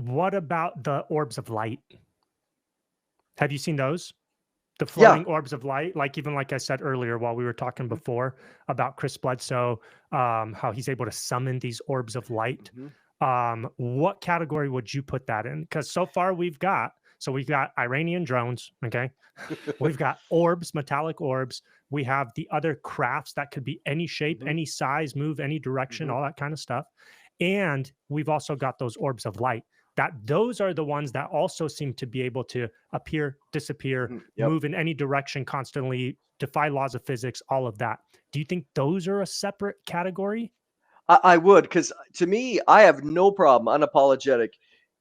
What about the orbs of light? Have you seen those? The Yeah. floating orbs of light, like even like I said earlier while we were talking before about Chris Bledsoe, how he's able to summon these orbs of light. What category would you put that in? Because so far we've got Iranian drones, okay? We've got orbs, metallic orbs. We have the other crafts that could be any shape, any size, move any direction, all that kind of stuff. And we've also got those orbs of light. Those are the ones that also seem to be able to appear, disappear, move in any direction constantly, defy laws of physics, all of that. Do you think those are a separate category? I would, because to me, I have no problem, unapologetic,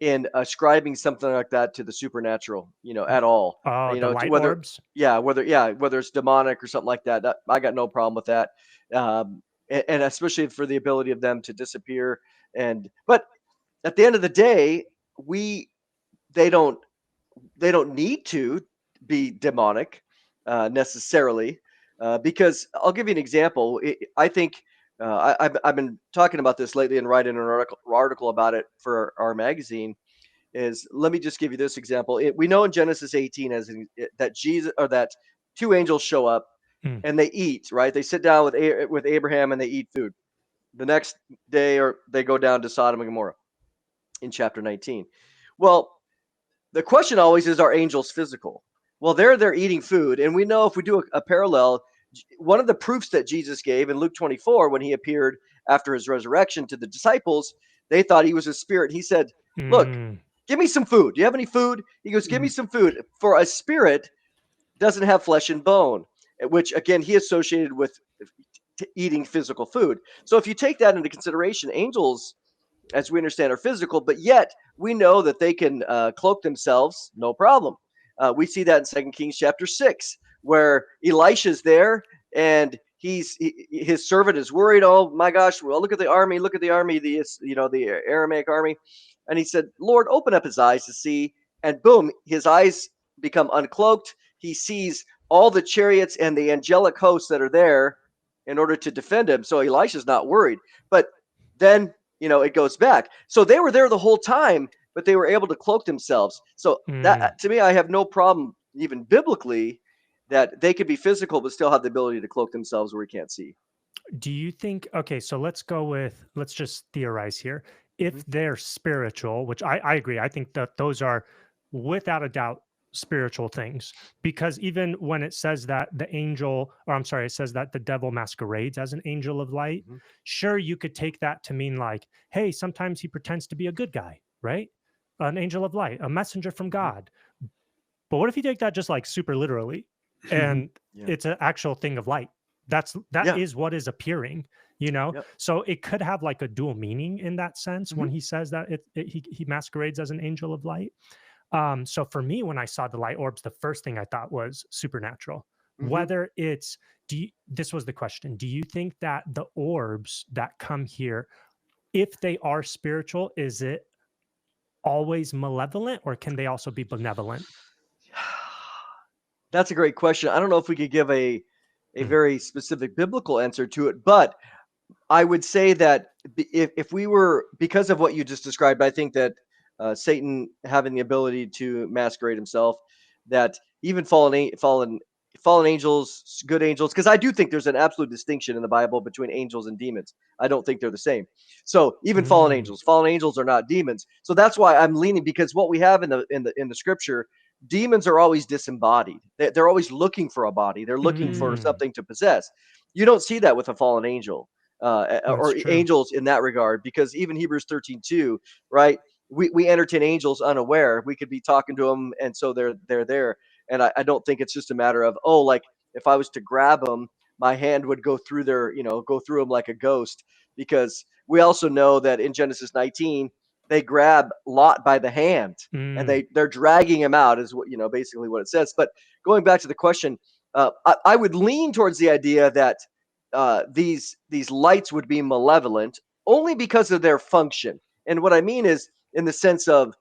in ascribing something like that to the supernatural, at all. The light Whether, orbs? whether it's demonic or something like that, I got no problem with that. And especially for the ability of them to disappear. But at the end of the day, they don't need to be demonic necessarily, because I'll give you an example. I think I've been talking about this lately and writing an article about it for our magazine. Let me just give you this example. We know in Genesis 18 that two angels show up and they eat. Right? They sit down with Abraham and they eat food. The next day, or they go down to Sodom and Gomorrah in chapter 19. Well, the question always is, are angels physical? Well, they're eating food, and we know if we do a parallel, one of the proofs that Jesus gave in Luke 24 when he appeared after his resurrection to the disciples, they thought he was a spirit. He said, "Look, give me some food. Do you have any food?" He goes, "Give me some food." For a spirit doesn't have flesh and bone, which again he associated with eating physical food. So if you take that into consideration, angels, as we understand, are physical, but yet we know that they can cloak themselves, no problem. We see that in 2 Kings chapter 6, where Elisha's there and his servant is worried. Oh my gosh, well, look at the army, the Aramaic army. And he said, "Lord, open up his eyes to see." And boom, his eyes become uncloaked. He sees all the chariots and the angelic hosts that are there in order to defend him. So Elisha's not worried. But then it goes back. So they were there the whole time, but they were able to cloak themselves. So that, to me, I have no problem, even biblically, that they could be physical but still have the ability to cloak themselves where we can't see. Do you think, okay, so let's just theorize here. If they're spiritual, which I agree, I think that those are without a doubt spiritual things, because even when it says that it says that the devil masquerades as an angel of light, sure, you could take that to mean like, hey, sometimes he pretends to be a good guy, right? An angel of light, a messenger from God. But what if you take that just like super literally and it's an actual thing of light? That is what is appearing, So it could have like a dual meaning in that sense when he says that he masquerades as an angel of light. So for me, when I saw the light orbs, the first thing I thought was supernatural. Whether it's, this was the question. Do you think that the orbs that come here, if they are spiritual, is it always malevolent, or can they also be benevolent? That's a great question. I don't know if we could give a very specific biblical answer to it, but I would say that if we were, because of what you just described, I think that Satan having the ability to masquerade himself, that even fallen angels, good angels, because I do think there's an absolute distinction in the Bible between angels and demons. I don't think they're the same. So even fallen angels are not demons. So that's why I'm leaning, because what we have in the scripture, demons are always disembodied. They're always looking for a body. They're looking for something to possess. You don't see that with a fallen angel. Or true. angels in that regard, because even Hebrews 13:2, right? We entertain angels unaware. We could be talking to them, and so they're there. And I don't think it's just a matter of, oh, like if I was to grab them, my hand would go through go through them like a ghost. Because we also know that in Genesis 19, they grab Lot by the hand and they're dragging him out, is what basically what it says. But going back to the question, I would lean towards the idea that these lights would be malevolent only because of their function. And what I mean is in the sense of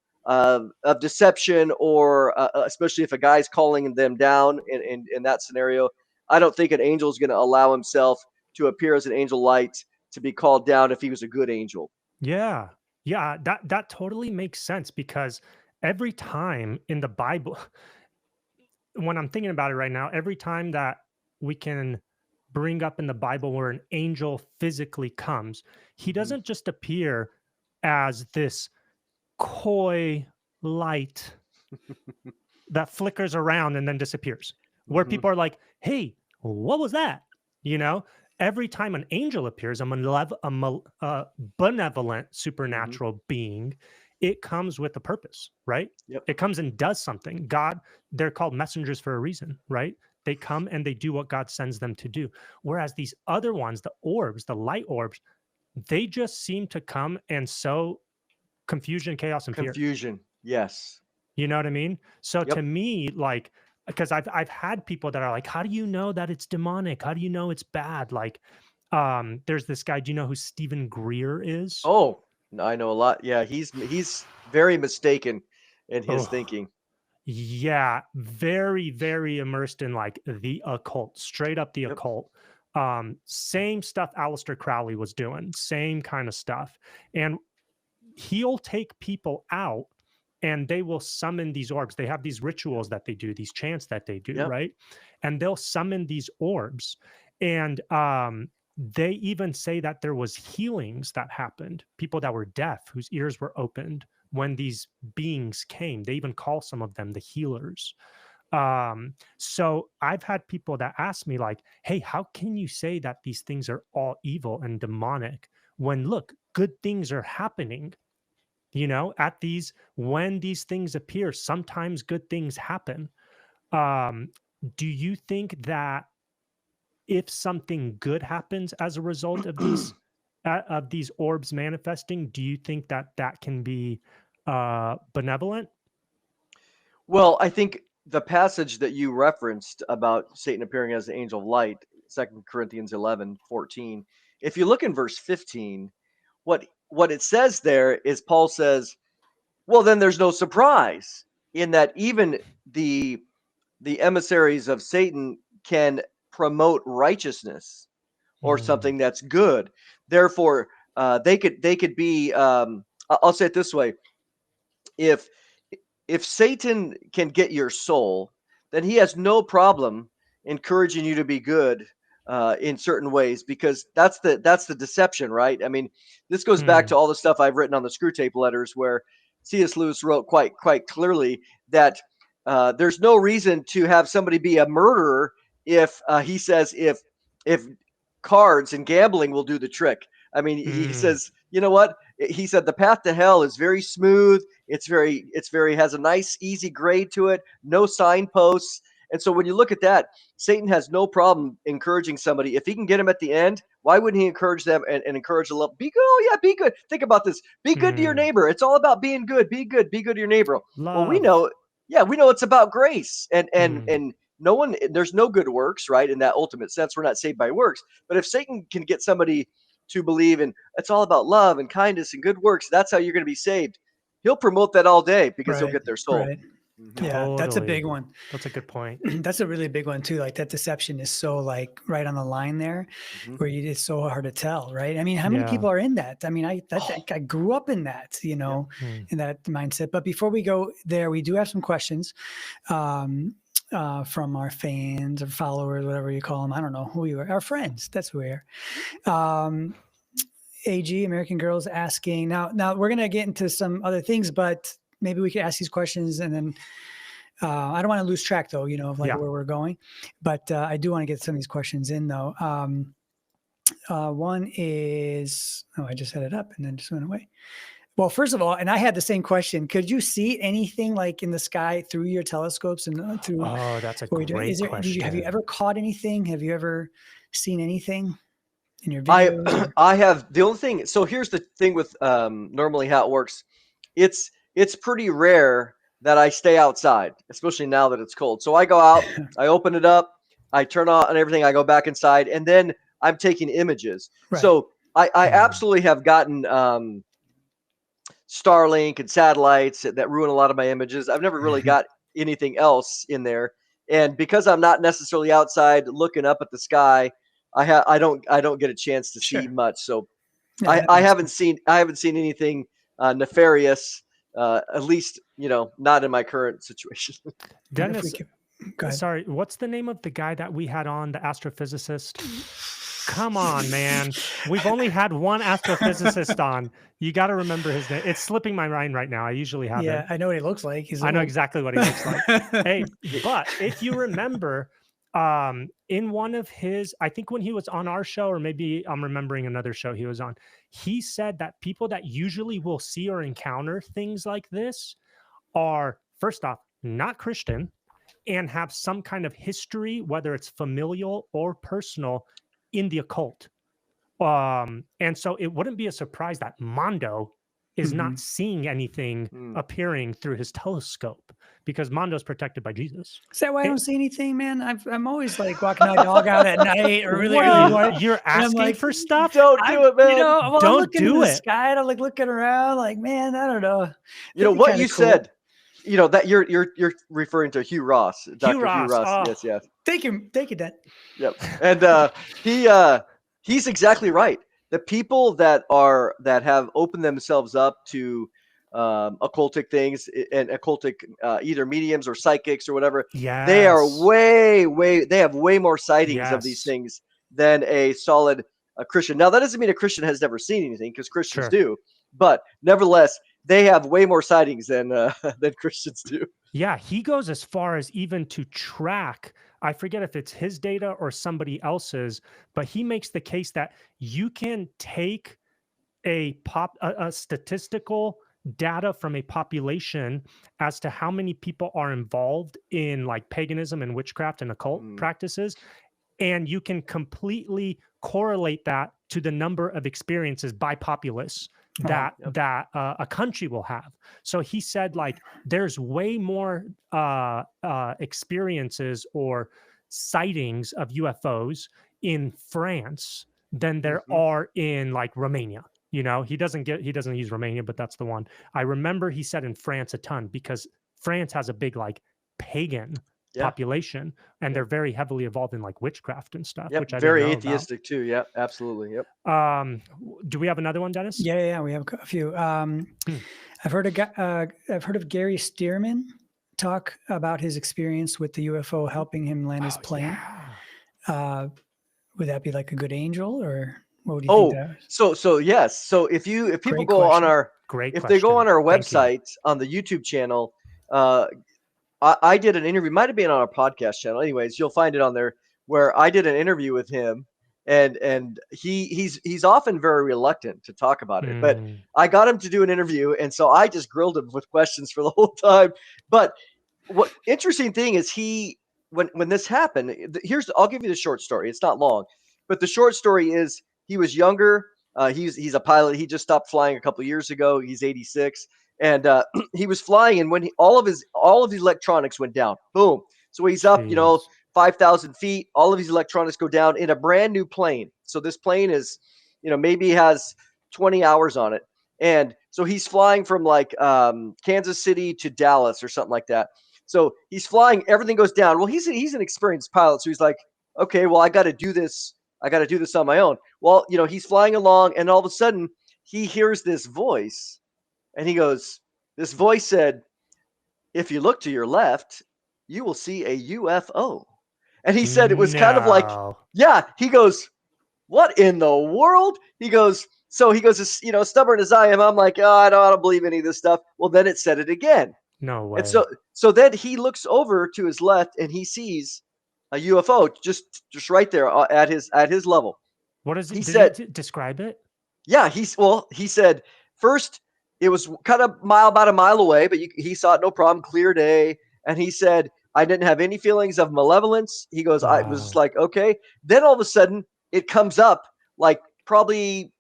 deception, or especially if a guy's calling them down in that scenario. I don't think an angel is going to allow himself to appear as an angel light to be called down if he was a good angel. Yeah. Yeah, that totally makes sense because every time in the Bible, when I'm thinking about it right now, every time that we can bring up in the Bible where an angel physically comes, he Hmm. doesn't just appear as this coy light that flickers around and then disappears, where Hmm. people are like, "Hey, what was that?" You know, every time an angel appears, a benevolent Hmm. supernatural being, it comes with a purpose, right? Yep. It comes and does something. God, they're called messengers for a reason, right? They come and they do what God sends them to do. Whereas these other ones, the orbs, the light orbs, they just seem to come and sow confusion, chaos, and fear. Confusion. Yes. You know what I mean? So to Yep. me, like, because I've had people that are like, "How do you know that it's demonic? How do you know it's bad?" Like, there's this guy. Do you know who Stephen Greer is? Oh, I know a lot. Yeah, he's very mistaken in his Oh, thinking. yeah, very, very immersed in like the occult, straight up the Yep. occult. Same stuff Aleister Crowley was doing, same kind of stuff. And he'll take people out and they will summon these orbs. They have these rituals that they do, these chants that they do, Yep. right? And they'll summon these orbs. And they even say that there was healings that happened, people that were deaf whose ears were opened when these beings came. They even call some of them the healers. So I've had people that ask me like, "Hey, how can you say that these things are all evil and demonic when look, good things are happening?" At these when these things appear, sometimes good things happen. um do you think that if something good happens as a result of these orbs manifesting, do you think that that can be benevolent? Well, I think the passage that you referenced about Satan appearing as the angel of light, 2 Corinthians 11:14. If you look in verse 15, what it says there is Paul says, well, then there's no surprise in that even the emissaries of Satan can promote righteousness or Mm, something that's good. Therefore, they could be. I'll say it this way: if Satan can get your soul, then he has no problem encouraging you to be good in certain ways, because that's the deception, right? I mean, this goes back mm, to all the stuff I've written on the Screw Tape Letters, where C.S. Lewis wrote quite clearly that there's no reason to have somebody be a murderer if he says if cards and gambling will do the trick. I mean, he mm, says, you know what? He said the path to hell is very smooth. It's very has a nice easy grade to it, no signposts. And so when you look at that, Satan has no problem encouraging somebody. If he can get him at the end, why wouldn't he encourage them and encourage the love? Be good. Oh yeah, be good. Think about this. Be good to your mm. neighbor. It's all about being good. Be good. Be good to your neighbor. Well, we Love. know, yeah, we know it's about grace. And and Mm, and no one, there's no good works, right? In that ultimate sense, we're not saved by works. But if Satan can get somebody to believe in it's all about love and kindness and good works, that's how you're going to be saved. He'll promote that all day because he'll Right. get their soul. Right. Hmm. Yeah, that's a big totally. one. That's a good point. That's a really big one too. Like that deception is so like right on the line there, Hmm. where it's so hard to tell, right? I mean, how many Yeah. people are in that? I mean, Oh, I grew up in that, yeah. Mm, in that mindset. But before we go there, we do have some questions um, from our fans or followers, whatever you call them. I don't know who you are. Our friends. That's who we are. Um, AG, American Girls, asking now. We're gonna get into some other things, but maybe we could ask these questions and then I don't want to lose track though, of like yeah. where we're going, but I do want to get some of these questions in though. One is, oh, I just set it up and then just went away. Well, first of all, and I had the same question. Could you see anything like in the sky through your telescopes and through Oh, that's a what you're doing? great Have you question. ever caught anything? Have you ever seen anything in your I videos or? I have the only thing. So here's the thing with normally how it works. It's pretty rare that I stay outside, especially now that it's cold. So I go out, I open it up, I turn on and everything, I go back inside, and then I'm taking images. Right. So I Mm, absolutely have gotten Starlink and satellites that ruin a lot of my images. I've never really got anything else in there, and because I'm not necessarily outside looking up at the sky, I don't get a chance to see Sure. much. So Yeah, I, that I makes haven't sense. seen I haven't seen anything nefarious. At least, not in my current situation. Dennis, Go ahead. sorry, what's the name of the guy that we had on, the astrophysicist? Come on, man. We've only had one astrophysicist on. You got to remember his name. It's slipping my mind right now. I usually have Yeah, it. I know what he looks like. I know exactly what he looks like. Hey, but if you remember, in one of his, I think when he was on our show, or maybe I'm remembering another show he was on, he said that people that usually will see or encounter things like this are, first off, not Christian and have some kind of history, whether it's familial or personal, in the occult. And so it wouldn't be a surprise that Mondo is not seeing anything appearing through his telescope, because Mondo's protected by Jesus. Is that why I don't see anything, man? I'm always like walking my dog out at night or really What early are you, morning. you're asking like, for stuff? Don't do it, man. I'm Don't looking do into the it. sky and I'm like looking around, like, man, I don't know. What you said. That you're referring to Hugh Ross, Dr. Hugh Ross. Yes. Thank you, Dad. Yep. And he's exactly right. The people that have opened themselves up to occultic things and occultic either mediums or psychics or whatever, they are they have way more sightings of these things than a solid Christian. Now, that doesn't mean a Christian has never seen anything, because Christians do, but nevertheless, they have way more sightings than Christians do. Yeah, he goes as far as even to track, I forget if it's his data or somebody else's, but he makes the case that you can take a statistical data from a population as to how many people are involved in like paganism and witchcraft and occult practices, and you can completely correlate that to the number of experiences by populace that a country will have. So he said, like, there's way more experiences or sightings of UFOs in France than there are in like Romania. He doesn't use Romania, but that's the one. I remember he said in France a ton, because France has a big like pagan population, and they're very heavily involved in like witchcraft and stuff, which I very didn't know atheistic too. Yep, absolutely. Yep. Do we have another one, Dennis? Yeah, we have a few. I've heard of Gary Stearman talk about his experience with the UFO helping him land his plane. Would that be like a good angel, or what would you think that was? So yes. So if people go on our they go on our website on the YouTube channel, I did an interview, might have been on our podcast channel. Anyways, you'll find it on there, where I did an interview with him, and he's often very reluctant to talk about it, but I got him to do an interview, and so I just grilled him with questions for the whole time. But what interesting thing is, when this happened, I'll give you the short story. It's not long, but the short story is, he was younger. He's a pilot. He just stopped flying a couple of years ago. He's 86. And he was flying, and when all of his electronics went down, boom. So he's up, 5,000 feet. All of his electronics go down in a brand new plane. So this plane is, maybe has 20 hours on it, and so he's flying from like Kansas City to Dallas or something like that. So he's flying. Everything goes down. Well, he's an experienced pilot, so he's like, okay, well, I got to do this. I got to do this on my own. Well, he's flying along, and all of a sudden he hears this voice. And he goes, this voice said, if you look to your left, you will see a UFO. And he said it was kind of like, he goes, what in the world? He goes, stubborn as I am, I'm like, I don't believe any of this stuff. Well, then it said it again. No way. And so then he looks over to his left, and he sees a UFO just right there at his level. What is it? He said, describe it? Yeah, he said, first, it was kind of about a mile away, but he saw it no problem, clear day. And he said, I didn't have any feelings of malevolence. He goes, I was like, okay. Then all of a sudden, it comes up like probably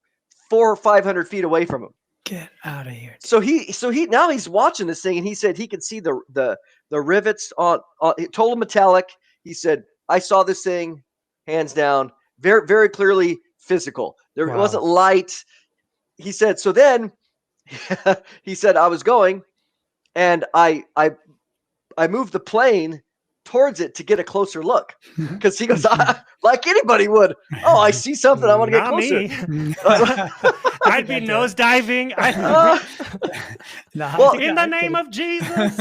400 or 500 feet away from him. Get out of here. So he now he's watching this thing, and he said he could see the rivets on total metallic. He said, I saw this thing, hands down, very, very clearly physical. It wasn't light. He said, so then he said, I was going, and I moved the plane towards it to get a closer look, because he goes, like anybody would. Oh, I see something. I want to get Not closer. me. I'd be nose diving. Well, in the name of Jesus.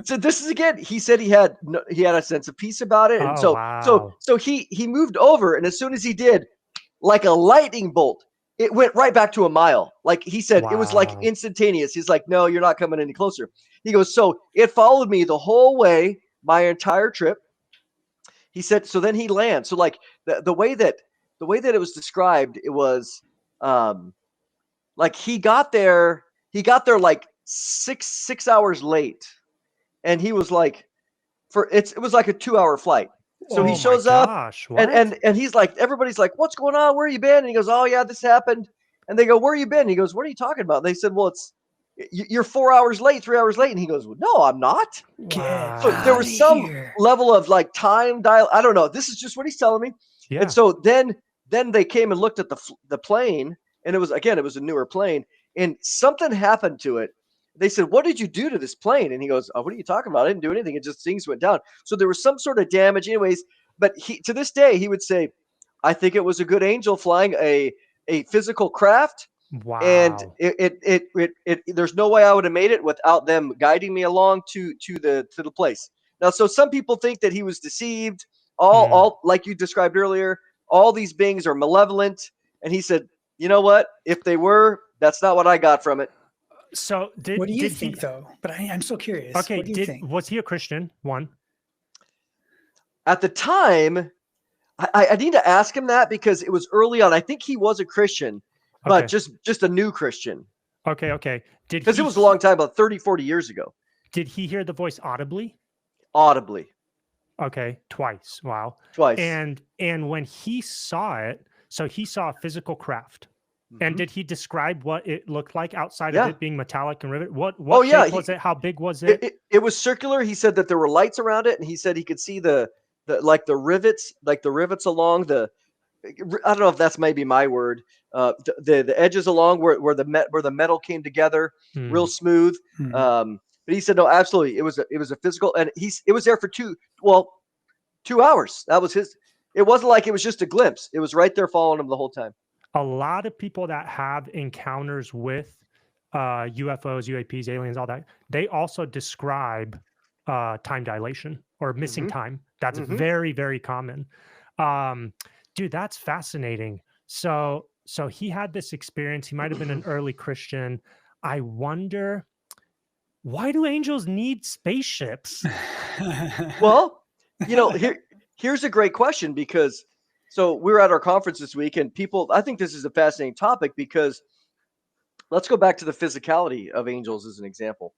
So this is again. He said he had a sense of peace about it, and Oh, so wow. he moved over, and as soon as he did, like a lightning bolt, it went right back to a mile. Like he said, it was like Wow. instantaneous. He's like, no, you're not coming any closer. He goes, so it followed me the whole way, my entire trip. He said, so then he lands. So like the way that it was described, it was like he got there like six hours late, and he was like, it was like a 2-hour flight. So he shows up, and he's like, everybody's like, what's going on? Where you been? And he goes, oh yeah, this happened. And they go, where you been? And he goes, what are you talking about? And they said, well, you're 4 hours late, 3 hours late. And he goes, well, no, I'm not. Wow. So there was some level of like time dial. I don't know. This is just what he's telling me. Yeah. And so then they came and looked at the plane, and it was a newer plane, and something happened to it. They said, what did you do to this plane? And he goes, oh, what are you talking about? I didn't do anything. It just, things went down. So there was some sort of damage anyways. But to this day, he would say, I think it was a good angel flying a physical craft. Wow. And it there's no way I would have made it without them guiding me along to the place. Now, so some people think that he was deceived. All like you described earlier, all these beings are malevolent. And he said, you know what? If they were, that's not what I got from it. So what do you think, though? But I'm so curious. Okay, what do you think? Was he a Christian? One. At the time, I need to ask him that, because it was early on. I think he was a Christian, but just a new Christian. Okay. Because it was a long time, about 30, 40 years ago. Did he hear the voice audibly? Audibly. Okay, twice. Wow. Twice. And when he saw it, so he saw a physical craft. And did he describe what it looked like outside of it being metallic and rivet? What shape was it? How big was it? It was circular. He said that there were lights around it, and he said he could see the rivets along the. I don't know if that's maybe my word. The edges along where the metal came together, real smooth. But he said no, absolutely, it was a physical, and it was there for 2 hours. That was his. It wasn't like it was just a glimpse. It was right there following him the whole time. A lot of people that have encounters with UFOs, UAPs, aliens, all that, they also describe time dilation or missing time. That's very, very common. Dude, that's fascinating. So he had this experience. He might have been an early Christian. I wonder, why do angels need spaceships? Well, here's a great question, because so we were at our conference this week, and I think this is a fascinating topic, because let's go back to the physicality of angels as an example.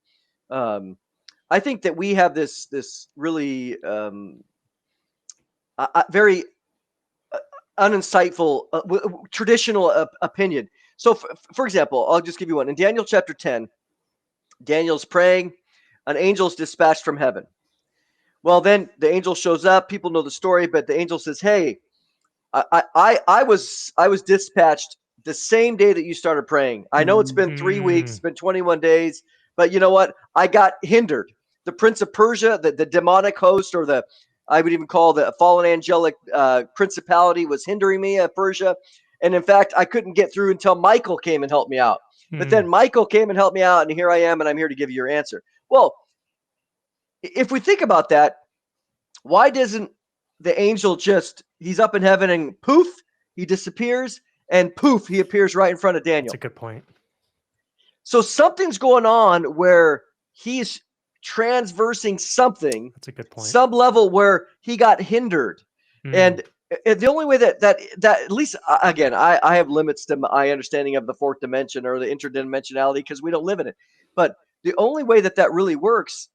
I think that we have this really very uninsightful traditional opinion. So for example, I'll just give you one. In Daniel chapter 10, Daniel's praying, an angel's dispatched from heaven. Well, then the angel shows up. People know the story, but the angel says, hey, I was dispatched the same day that you started praying. I know it's been 3 weeks, it's been 21 days, but you know what? I got hindered. The prince of Persia, the demonic host, or I would even call the fallen angelic principality, was hindering me at Persia. And in fact, I couldn't get through until Michael came and helped me out. But then Michael came and helped me out, and here I am, and I'm here to give you your answer. Well, if we think about that, why doesn't the angel he's up in heaven and poof, he disappears, and poof, he appears right in front of Daniel? That's a good point. So something's going on where he's transversing something. That's a good point. Some level where he got hindered. And the only way that at least, again, I have limits to my understanding of the fourth dimension or the interdimensionality, because we don't live in it. But the only way that really works,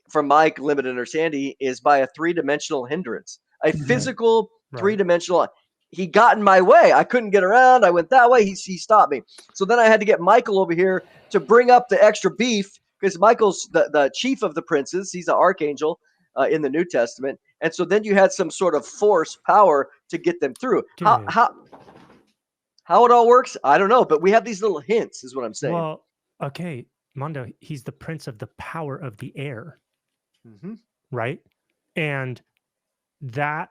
from my limited understanding, is by a 3-dimensional hindrance, a physical 3-dimensional. He got in my way. I couldn't get around. I went that way. He stopped me. So then I had to get Michael over here to bring up the extra beef, because Michael's the chief of the princes. He's an archangel in the New Testament. And so then you had some sort of force, power to get them through. How it all works, I don't know. But we have these little hints, is what I'm saying. Well, okay, Mondo, he's the prince of the power of the air. right? And that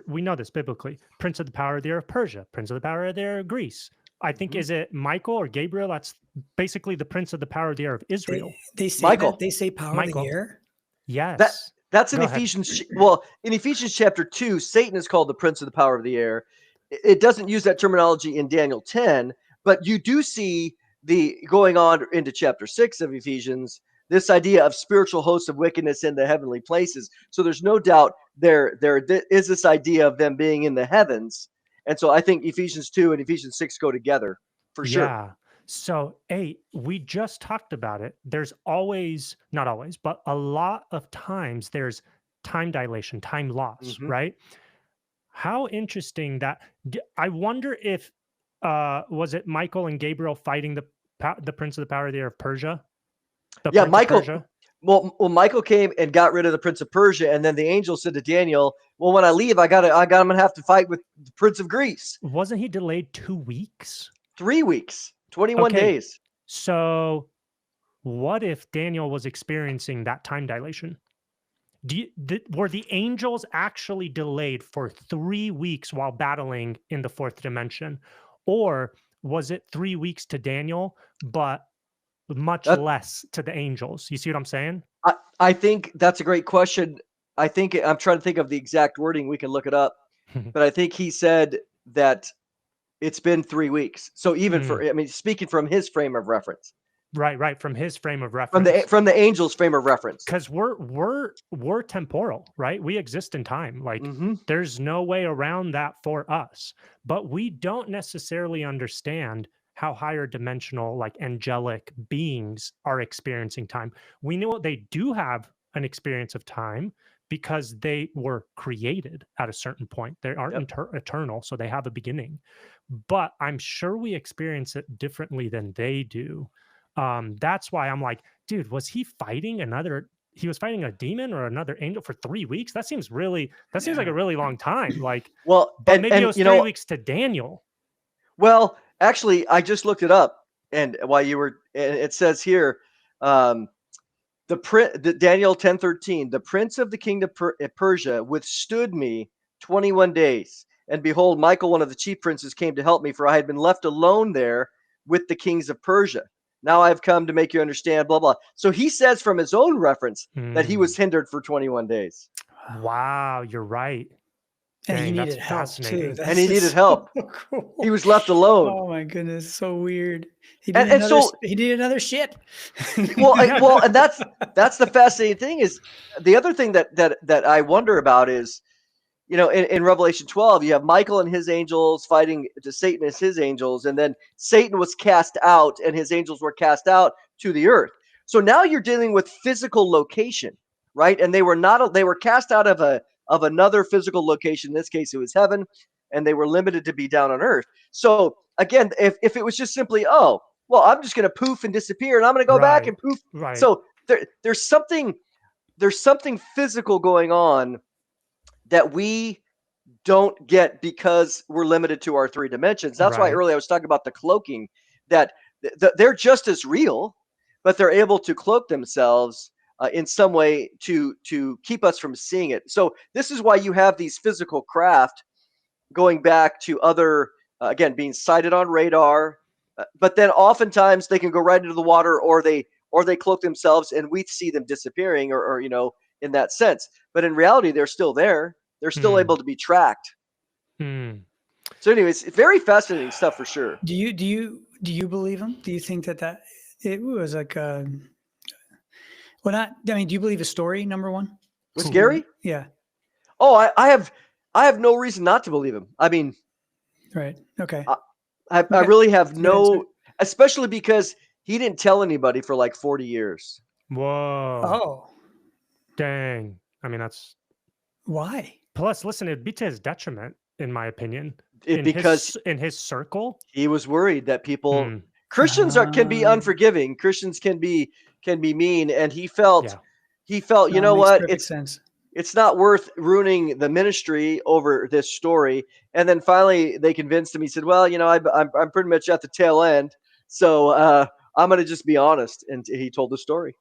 we know this biblically, prince of the power of the air of Persia, prince of the power of the air of Greece. I think Mhm. is it Michael or Gabriel? That's basically the prince of the power of the air of Israel. They say Michael. that, they say power of the Michael. air. Yes. That's in Go ahead. Ephesians. Well, in Ephesians chapter 2, Satan is called the prince of the power of the air. It doesn't use that terminology in Daniel 10, but you do see the going on into chapter 6 of Ephesians, this idea of spiritual hosts of wickedness in the heavenly places. So there's no doubt there is this idea of them being in the heavens. And so I think Ephesians 2 and Ephesians 6 go together for sure. Yeah. So, we just talked about it. There's always, not always, but a lot of times there's time dilation, time loss, Mhm. right? How interesting that. I wonder if was it Michael and Gabriel fighting the prince of the power of the air of Persia? The Yeah, prince of Michael. Persia? Well, Michael came and got rid of the prince of Persia, and then the angel said to Daniel, "Well, when I leave, I'm gonna have to fight with the prince of Greece. Wasn't he delayed 2 weeks? 3 weeks, 21 Okay. days." So, what if Daniel was experiencing that time dilation? Were the angels actually delayed for 3 weeks while battling in the fourth dimension? Or was it 3 weeks to Daniel, but much That less to the angels? You see what I'm saying? I think that's a great question. I think I'm trying to think of the exact wording. We can look it up, but I think he said that it's been 3 weeks. So even Mm. I mean, speaking from his frame of reference, Right. From his frame of from reference. the angel's frame of reference. Because we're temporal, right? We exist in time. Like Mm-hmm. there's no way around that for us. But we don't necessarily understand how higher dimensional, like angelic beings are experiencing time. We know they do have an experience of time because they were created at a certain point. They aren't eternal, so they have a beginning. But I'm sure we experience it differently than they do. That's why I'm like, dude, was he fighting he was fighting a demon or another angel for 3 weeks? That seems like a really long time. Like, Well, but maybe it was you 3 weeks to Daniel. Well, actually, I just looked it up, and while you were, and it says here, um, the Daniel 10:13, the prince of the kingdom of Persia withstood me 21 days, and behold, Michael, one of the chief princes, came to help me, for I had been left alone there with the kings of Persia. Now I have come to make you understand. Blah blah. So he says from his own reference that he was hindered for 21 days. Wow, you're right. And he Dang, needed that's help too. fascinating. That's And he needed just help. so cool. He was left alone. Oh my goodness, so weird. He And- needed and another. so- He needed another ship. Well, and that's the fascinating thing. Is the other thing that I wonder about is, in Revelation 12, you have Michael and his angels fighting to Satan and his angels, and then Satan was cast out and his angels were cast out to the earth. So now you're dealing with physical location, right? And they were cast out of another physical location. In this case, it was heaven, and they were limited to be down on earth. So again, if it was just simply, oh, well, I'm just going to poof and disappear, and I'm going to go back and poof. Right. So there's something physical going on that we don't get because we're limited to our 3 dimensions. That's why Right. earlier I was talking about the cloaking, that they're just as real, but they're able to cloak themselves in some way to keep us from seeing it. So this is why you have these physical craft going back to other, again, being sighted on radar, but then oftentimes they can go right into the water, or they cloak themselves and we see them disappearing, or in that sense. But in reality, they're still there. They're still able to be tracked. So anyways, very fascinating stuff for sure. Do you believe him? Do you think that it was like well, not, I mean, do you believe his story, number one? With Gary? Yeah. Oh, I have no reason not to believe him. I mean, right. Okay. I really have no, especially because he didn't tell anybody for like 40 years. Whoa. Oh. Dang. I mean, that's why. Plus, listen, it'd be to his detriment, in my opinion. Because in his circle, he was worried that people, Christians can be unforgiving. Christians can be mean, and he felt, you know what? It's not worth ruining the ministry over this story. And then finally they convinced him. He said, well, I'm pretty much at the tail end. So I'm going to just be honest. And he told the story.